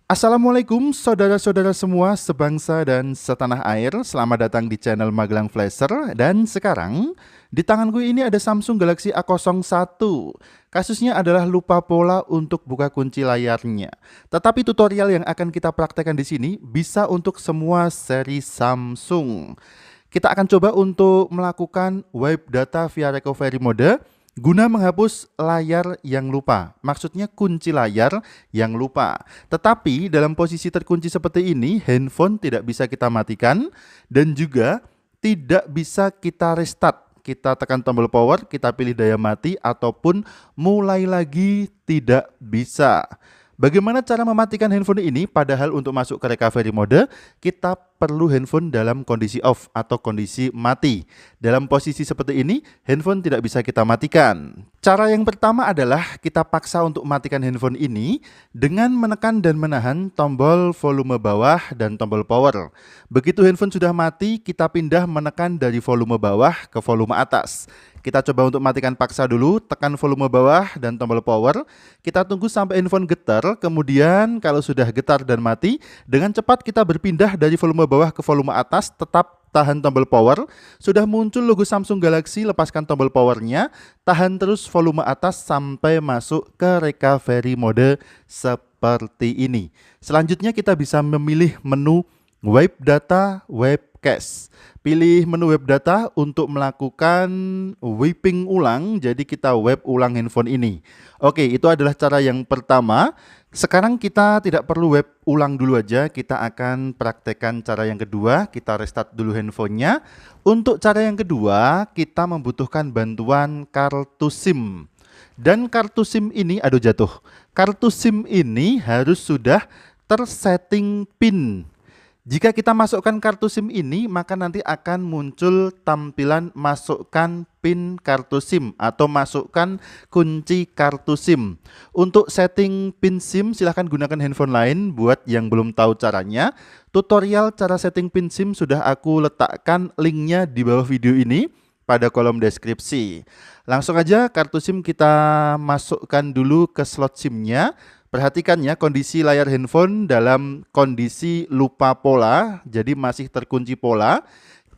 Assalamualaikum saudara-saudara semua sebangsa dan setanah air. Selamat datang di channel Magelang Flasher. Dan sekarang di tanganku ini ada Samsung Galaxy A01. Kasusnya adalah lupa pola untuk buka kunci layarnya. Tetapi tutorial yang akan kita praktekkan di sini bisa untuk semua seri Samsung. Kita akan coba untuk melakukan wipe data via recovery mode guna menghapus layar yang lupa, maksudnya kunci layar yang lupa. Tetapi dalam posisi terkunci seperti ini, handphone tidak bisa kita matikan dan juga tidak bisa kita restart. Kita tekan tombol power, kita pilih daya mati ataupun mulai lagi tidak bisa. Bagaimana cara mematikan handphone ini? Padahal untuk masuk ke recovery mode, kita perlu handphone dalam kondisi off atau kondisi mati. Dalam posisi seperti ini, handphone tidak bisa kita matikan. Cara yang pertama adalah kita paksa untuk matikan handphone ini dengan menekan dan menahan tombol volume bawah dan tombol power. Begitu handphone sudah mati, kita pindah menekan dari volume bawah ke volume atas. Kita coba untuk matikan paksa dulu, tekan volume bawah dan tombol power. Kita tunggu sampai handphone getar, kemudian kalau sudah getar dan mati, dengan cepat kita berpindah dari volume bawah ke volume atas, tetap tahan tombol power. Sudah muncul logo Samsung Galaxy, lepaskan tombol powernya, tahan terus volume atas sampai masuk ke recovery mode seperti ini. Selanjutnya kita bisa memilih menu wipe data, wipe cache. Pilih menu wipe data untuk melakukan wiping ulang, jadi kita wipe ulang handphone ini. Oke, itu adalah cara yang pertama. Sekarang kita tidak perlu wipe ulang dulu aja, kita akan praktekkan cara yang kedua. Kita restart dulu handphonenya. Untuk cara yang kedua, kita membutuhkan bantuan kartu SIM. Dan kartu SIM ini, aduh jatuh. Kartu SIM ini harus sudah tersetting PIN. Jika kita masukkan kartu SIM ini, maka nanti akan muncul tampilan masukkan PIN kartu SIM atau masukkan kunci kartu SIM. Untuk setting PIN SIM, silahkan gunakan handphone lain. Buat yang belum tahu caranya, tutorial cara setting PIN SIM sudah aku letakkan linknya di bawah video ini pada kolom deskripsi. Langsung aja kartu SIM kita masukkan dulu ke slot SIM-nya. Perhatikan ya, kondisi layar handphone dalam kondisi lupa pola, jadi masih terkunci pola.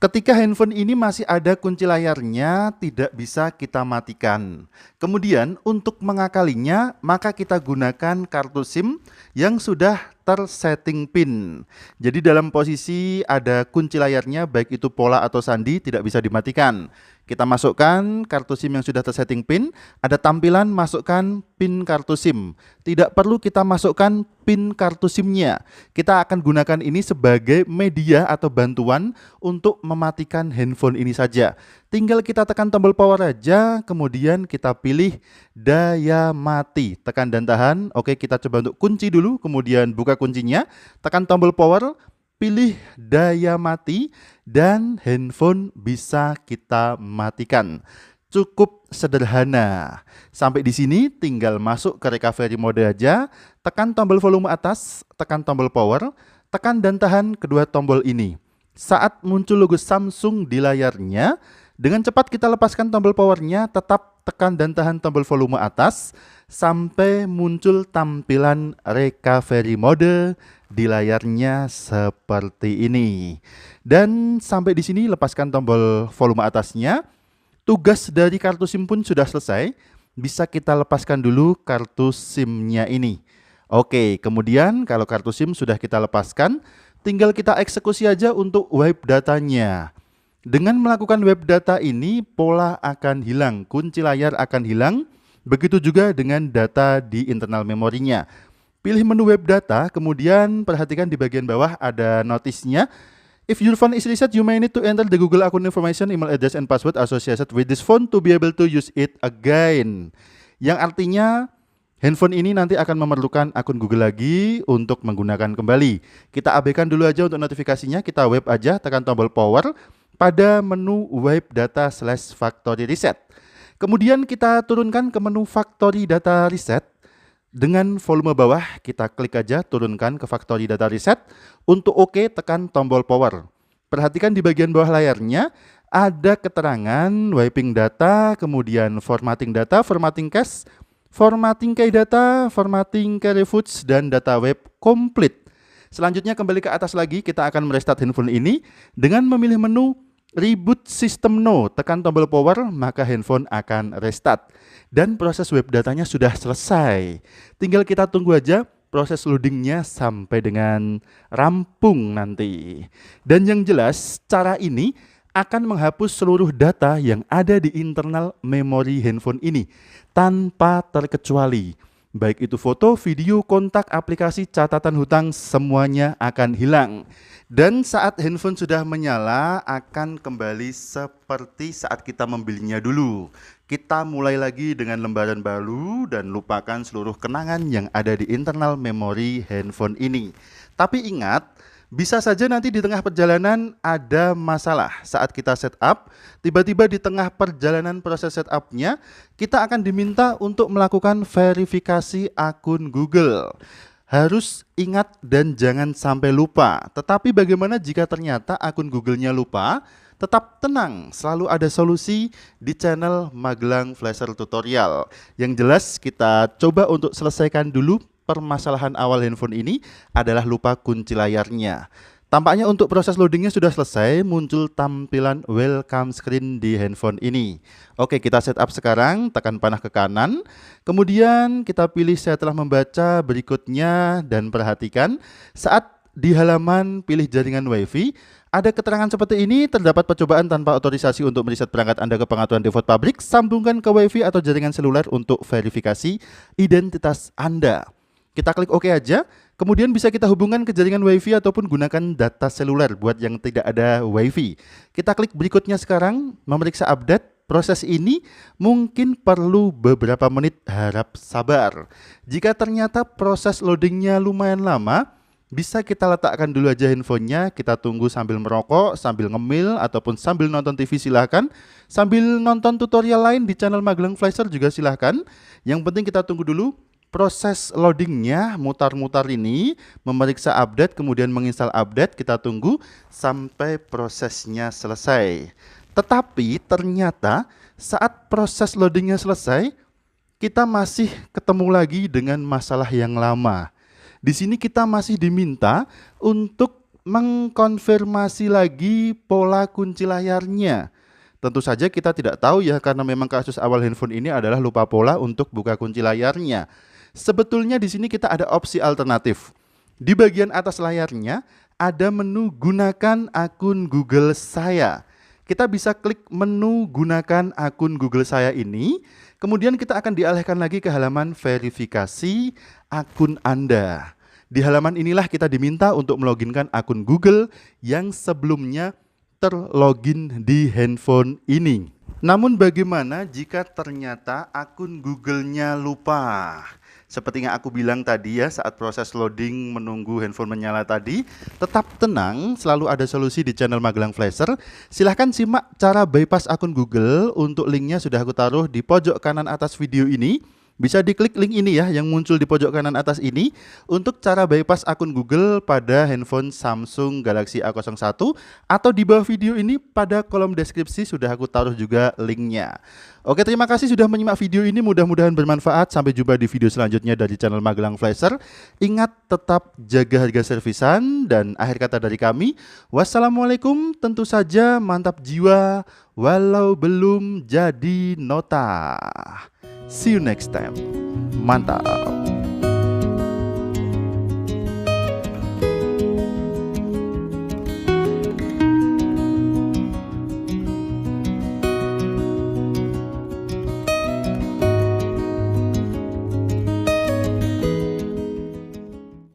Ketika handphone ini masih ada kunci layarnya, tidak bisa kita matikan. Kemudian untuk mengakalinya, maka kita gunakan kartu SIM yang sudah tersetting PIN. Jadi dalam posisi ada kunci layarnya, baik itu pola atau sandi, tidak bisa dimatikan. Kita masukkan kartu SIM yang sudah tersetting PIN, ada tampilan masukkan PIN kartu SIM. Tidak perlu kita masukkan PIN kartu SIM-nya. Kita akan gunakan ini sebagai media atau bantuan untuk mematikan handphone ini saja. Tinggal kita tekan tombol power aja, kemudian kita pilih daya mati. Tekan dan tahan. Oke, kita coba untuk kunci dulu, kemudian buka kuncinya. Tekan tombol power, pilih daya mati, dan handphone bisa kita matikan. Cukup sederhana. Sampai di sini tinggal masuk ke recovery mode aja, tekan tombol volume atas, tekan tombol power, tekan dan tahan kedua tombol ini. Saat muncul logo Samsung di layarnya, dengan cepat kita lepaskan tombol powernya, tetap tekan dan tahan tombol volume atas sampai muncul tampilan recovery mode di layarnya seperti ini. Dan sampai di sini lepaskan tombol volume atasnya. Tugas dari kartu SIM pun sudah selesai. Bisa kita lepaskan dulu kartu SIM-nya ini. Oke, kemudian kalau kartu SIM sudah kita lepaskan, tinggal kita eksekusi aja untuk wipe datanya. Dengan melakukan wipe data ini, pola akan hilang, kunci layar akan hilang. Begitu juga dengan data di internal memorinya. Pilih menu web data, kemudian perhatikan di bagian bawah ada notisnya. If your phone is reset, you may need to enter the Google account information, email address, and password associated with this phone to be able to use it again. Yang artinya handphone ini nanti akan memerlukan akun Google lagi untuk menggunakan kembali. Kita abaikan dulu aja untuk notifikasinya, kita wipe aja, tekan tombol power pada menu wipe data / factory reset. Kemudian kita turunkan ke menu factory data reset. Dengan volume bawah, kita klik aja turunkan ke factory data reset. Untuk OK, tekan tombol power. Perhatikan di bagian bawah layarnya, ada keterangan wiping data, kemudian formatting data, formatting cache, formatting key data, formatting key foods, dan data web complete. Selanjutnya kembali ke atas lagi, kita akan merestart handphone ini dengan memilih menu Reboot System No. Tekan tombol power, maka handphone akan restart. Dan proses web datanya sudah selesai. Tinggal kita tunggu aja proses loadingnya sampai dengan rampung nanti. Dan yang jelas, cara ini akan menghapus seluruh data yang ada di internal memori handphone ini tanpa terkecuali. Baik itu foto, video, kontak, aplikasi, catatan hutang, semuanya akan hilang. Dan saat handphone sudah menyala, akan kembali seperti saat kita membelinya dulu. Kita mulai lagi dengan lembaran baru dan lupakan seluruh kenangan yang ada di internal memori handphone ini. Tapi ingat, bisa saja nanti di tengah perjalanan ada masalah saat kita setup. Tiba-tiba di tengah perjalanan proses setupnya, kita akan diminta untuk melakukan verifikasi akun Google. Harus ingat dan jangan sampai lupa. Tetapi bagaimana jika ternyata akun Google-nya lupa? Tetap tenang, selalu ada solusi di channel Magelang Flasher Tutorial. Yang jelas kita coba untuk selesaikan dulu permasalahan awal handphone ini adalah lupa kunci layarnya. Tampaknya untuk proses loadingnya sudah selesai, muncul tampilan welcome screen di handphone ini. Oke, kita setup sekarang, tekan panah ke kanan. Kemudian kita pilih saya telah membaca berikutnya dan perhatikan saat di halaman pilih jaringan WiFi, ada keterangan seperti ini, terdapat percobaan tanpa otorisasi untuk mereset perangkat Anda ke pengaturan default pabrik, sambungkan ke WiFi atau jaringan seluler untuk verifikasi identitas Anda. Kita klik OK aja, kemudian bisa kita hubungkan ke jaringan WiFi ataupun gunakan data seluler buat yang tidak ada WiFi. Kita klik berikutnya sekarang, memeriksa update. Proses ini mungkin perlu beberapa menit, harap sabar. Jika ternyata proses loadingnya lumayan lama, bisa kita letakkan dulu aja handphonenya, kita tunggu sambil merokok, sambil ngemil, ataupun sambil nonton TV silahkan. Sambil nonton tutorial lain di channel Magelang Flasher juga silahkan. Yang penting kita tunggu dulu proses loadingnya, mutar-mutar ini, memeriksa update, kemudian menginstal update, kita tunggu sampai prosesnya selesai. Tetapi ternyata saat proses loadingnya selesai, kita masih ketemu lagi dengan masalah yang lama. Di sini kita masih diminta untuk mengkonfirmasi lagi pola kunci layarnya. Tentu saja kita tidak tahu ya, karena memang kasus awal handphone ini adalah lupa pola untuk buka kunci layarnya. Sebetulnya di sini kita ada opsi alternatif. Di bagian atas layarnya ada menu gunakan akun Google saya. Kita bisa klik menu gunakan akun Google saya ini, kemudian kita akan dialihkan lagi ke halaman verifikasi akun Anda. Di halaman inilah kita diminta untuk meloginkan akun Google yang sebelumnya terlogin di handphone ini. Namun bagaimana jika ternyata akun Google-nya lupa? Seperti yang aku bilang tadi ya, saat proses loading menunggu handphone menyala tadi, tetap tenang, selalu ada solusi di channel Magelang Flasher. Silahkan simak cara bypass akun Google, untuk linknya sudah aku taruh di pojok kanan atas video ini. Bisa diklik link ini ya, yang muncul di pojok kanan atas ini, untuk cara bypass akun Google pada handphone Samsung Galaxy A01, atau di bawah video ini pada kolom deskripsi sudah aku taruh juga linknya. Oke, terima kasih sudah menyimak video ini, mudah-mudahan bermanfaat. Sampai jumpa di video selanjutnya dari channel Magelang Flasher. Ingat, tetap jaga harga servisan, dan akhir kata dari kami, wassalamualaikum, tentu saja mantap jiwa walau belum jadi nota. See you next time. Mantap.